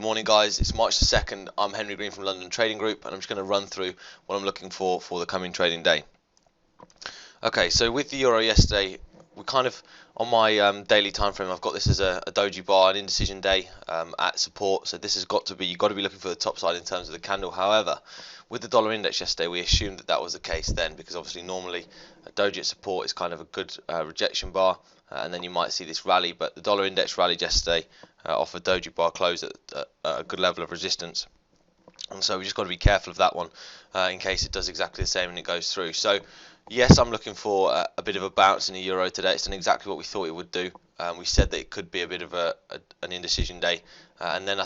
morning guys, it's March the 2nd, I'm Henry Green from London Trading Group and I'm just going to run through what I'm looking for the coming trading day. Okay, so with the Euro yesterday, we kind of, on my daily time frame, I've got this as a doji bar, an indecision day at support, so this has got to be, you've got to be looking for the top side in terms of the candle. However, with the dollar index yesterday, we assumed that was the case then, because obviously normally a doji at support is kind of a good rejection bar, and then you might see this rally, but the dollar index rallied yesterday off a doji bar close at a good level of resistance, and so we just got to be careful of that one in case it does exactly the same and it goes through. So yes, I'm looking for a bit of a bounce in the euro today. It's done exactly what we thought it would do. We said that it could be a bit of an indecision day, and then I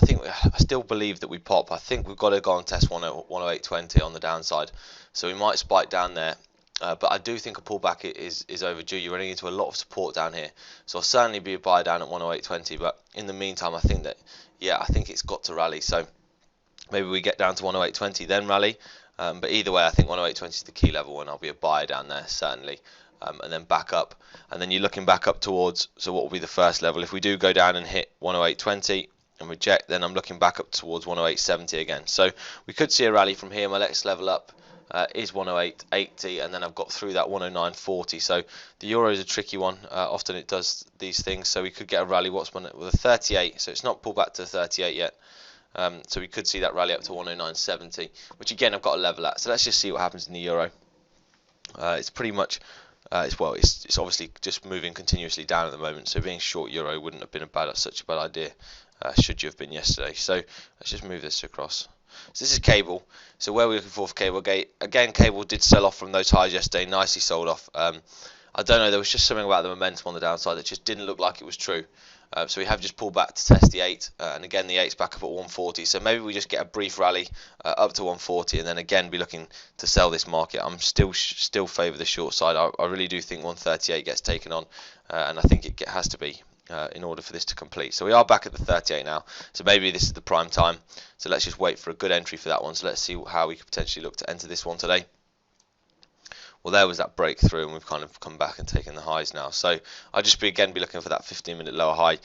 still believe that we pop. I think we've got to go and test 108.20 on the downside, so we might spike down there. But I do think a pullback is overdue. You're running into a lot of support down here, so I'll certainly be a buy down at 108.20. But in the meantime, I think it's got to rally. So maybe we get down to 108.20 then rally. But either way, I think 108.20 is the key level, and I'll be a buyer down there certainly. And then back up, and then you're looking back up towards. So what will be the first level? If we do go down and hit 108.20 and reject, then I'm looking back up towards 108.70 again. So we could see a rally from here. My next level up is 108.80, and then I've got through that 109.40. So the euro is a tricky one. Often it does these things. So we could get a rally. With a 38? So it's not pulled back to 38 yet. So we could see that rally up to 109.70, which again I've got a level at. So let's just see what happens in the euro. It's pretty much, it's obviously just moving continuously down at the moment. So being short euro wouldn't have been such a bad idea, should you have been yesterday. So let's just move this across. So this is cable. So where we're looking for cable gate. Again, cable did sell off from those highs yesterday. Nicely sold off. I don't know. There was just something about the momentum on the downside that just didn't look like it was true. So we have just pulled back to test the 8, and again the 8's back up at 140. So maybe we just get a brief rally up to 140, and then again be looking to sell this market. I'm still favour the short side. I really do think 138 gets taken on, and I think it has to be in order for this to complete. So we are back at the 38 now. So maybe this is the prime time. So let's just wait for a good entry for that one. So let's see how we could potentially look to enter this one today. Well, there was that breakthrough, and we've kind of come back and taken the highs now. So I'll just be looking for that 15-minute lower high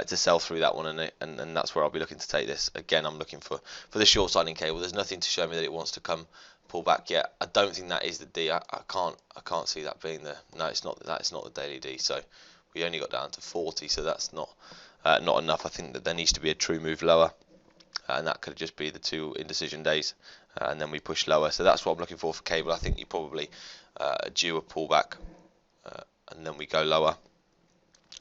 to sell through that one, and that's where I'll be looking to take this. Again, I'm looking for the short siding cable. There's nothing to show me that it wants to come pull back yet. I don't think that is the D. I can't see that being the. No, it's not. That is not the daily D. So we only got down to 40, so that's not enough. I think that there needs to be a true move lower, and that could just be the 2 indecision days, and then we push lower. So that's what I'm looking for cable. I think you probably due a pullback, and then we go lower.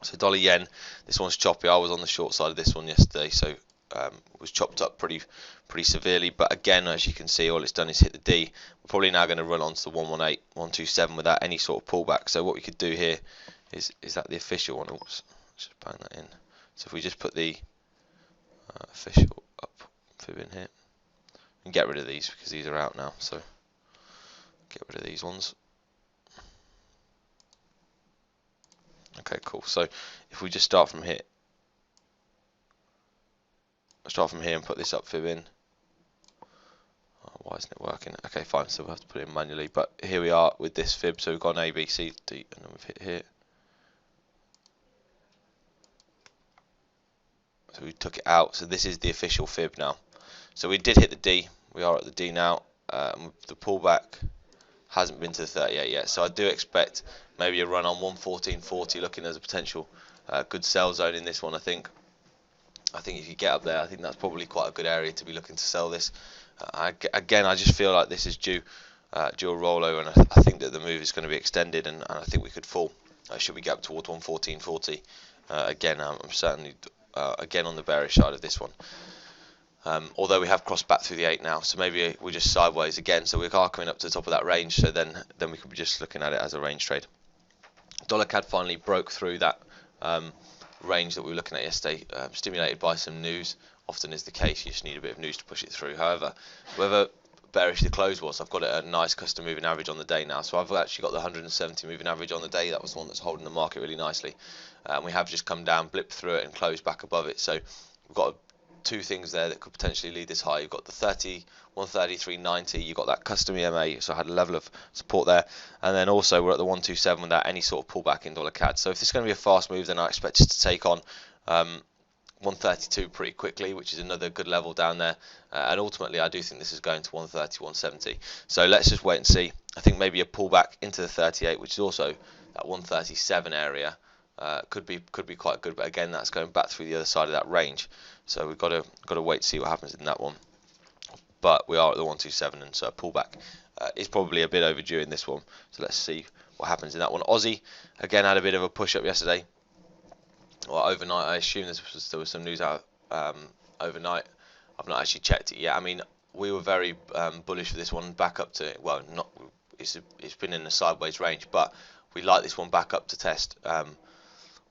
So dollar yen, this one's choppy. I was on the short side of this one yesterday, so it was chopped up pretty severely. But again, as you can see, all it's done is hit the D. We're probably now going to run onto the 118, 127 without any sort of pullback. So what we could do here is that the official one. Oops, let's just bang that in. So if we just put the official up fib in here and get rid of these because these are out now. So get rid of these ones. Okay, cool. So if we just start from here, and put this up fib in. Oh, why isn't it working? Okay, fine. So we'll have to put it in manually. But here we are with this fib. So we've got an A, B, C, D, and then we've hit here. So we took it out. So this is the official fib now. So we did hit the D. We are at the D now. The pullback hasn't been to the 38 yet, so I do expect maybe a run on 114.40, looking as a potential good sell zone in this one. I think if you get up there, I think that's probably quite a good area to be looking to sell this. Again, I just feel like this is due a rollover, and I think that the move is going to be extended, and I think we could fall. Should we get up towards 114.40? Again, I'm certainly again on the bearish side of this one. Although we have crossed back through the 8 now, so maybe we're just sideways again. So we are coming up to the top of that range. So then we could be just looking at it as a range trade. Dollar CAD finally broke through that range that we were looking at yesterday, stimulated by some news. Often is the case, you just need a bit of news to push it through. However, whether bearish the close was, I've got a nice custom moving average on the day now. So I've actually got the 170 moving average on the day. That was the one that's holding the market really nicely. We have just come down, blipped through it, and closed back above it. So we've got 2 things there that could potentially lead this high. You've got the 133.90, you've got that custom EMA, so I had a level of support there, and then also we're at the 127 without any sort of pullback in dollar CAD. So if this is going to be a fast move, then I expect it to take on 132 pretty quickly, which is another good level down there, and ultimately I do think this is going to 130, 170. So let's just wait and see. I think maybe a pullback into the 38, which is also that 137 area, could be quite good. But again, that's going back through the other side of that range, so we've got to wait to see what happens in that one. But we are at the 127, and so a pullback is probably a bit overdue in this one. So let's see what happens in that one. Aussie again had a bit of a push up yesterday. Well, overnight, I assume there was some news out overnight. I've not actually checked it yet. I mean, we were very bullish for this one back up to, well, not it's been in a sideways range, but we like this one back up to test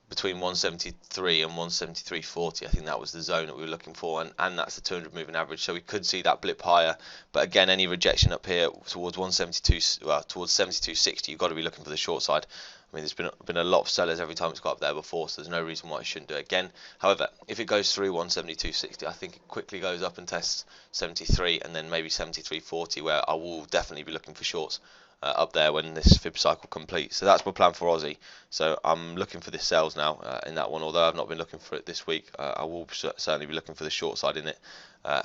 between 173 and 173.40. I think that was the zone that we were looking for, and that's the 200 moving average. So we could see that blip higher, but again, any rejection up here towards 172, well, towards 72.60, you've got to be looking for the short side. I mean, there's been a lot of sellers every time it's got up there before, so there's no reason why it shouldn't do it again. However, if it goes through 172.60, I think it quickly goes up and tests 73 and then maybe 73.40, where I will definitely be looking for shorts up there when this fib cycle completes. So that's my plan for Aussie. So I'm looking for the sells now in that one, although I've not been looking for it this week. I will certainly be looking for the short side in it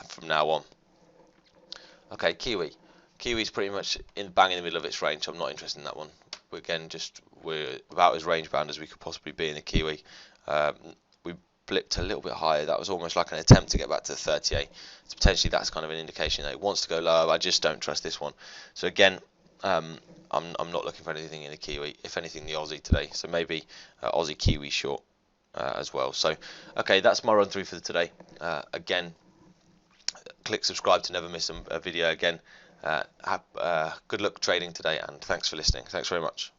from now on. Okay, Kiwi. Kiwi's pretty much bang in the middle of its range, so I'm not interested in that one. We're about as range bound as we could possibly be in the Kiwi. We blipped a little bit higher. That was almost like an attempt to get back to the 38. So potentially that's kind of an indication that it wants to go lower. I just don't trust this one. So again, I'm not looking for anything in the Kiwi. If anything, the Aussie today. So maybe Aussie Kiwi short as well. So okay, that's my run through for today. Again, click subscribe to never miss a video again. Good luck trading today, and thanks for listening. Thanks very much.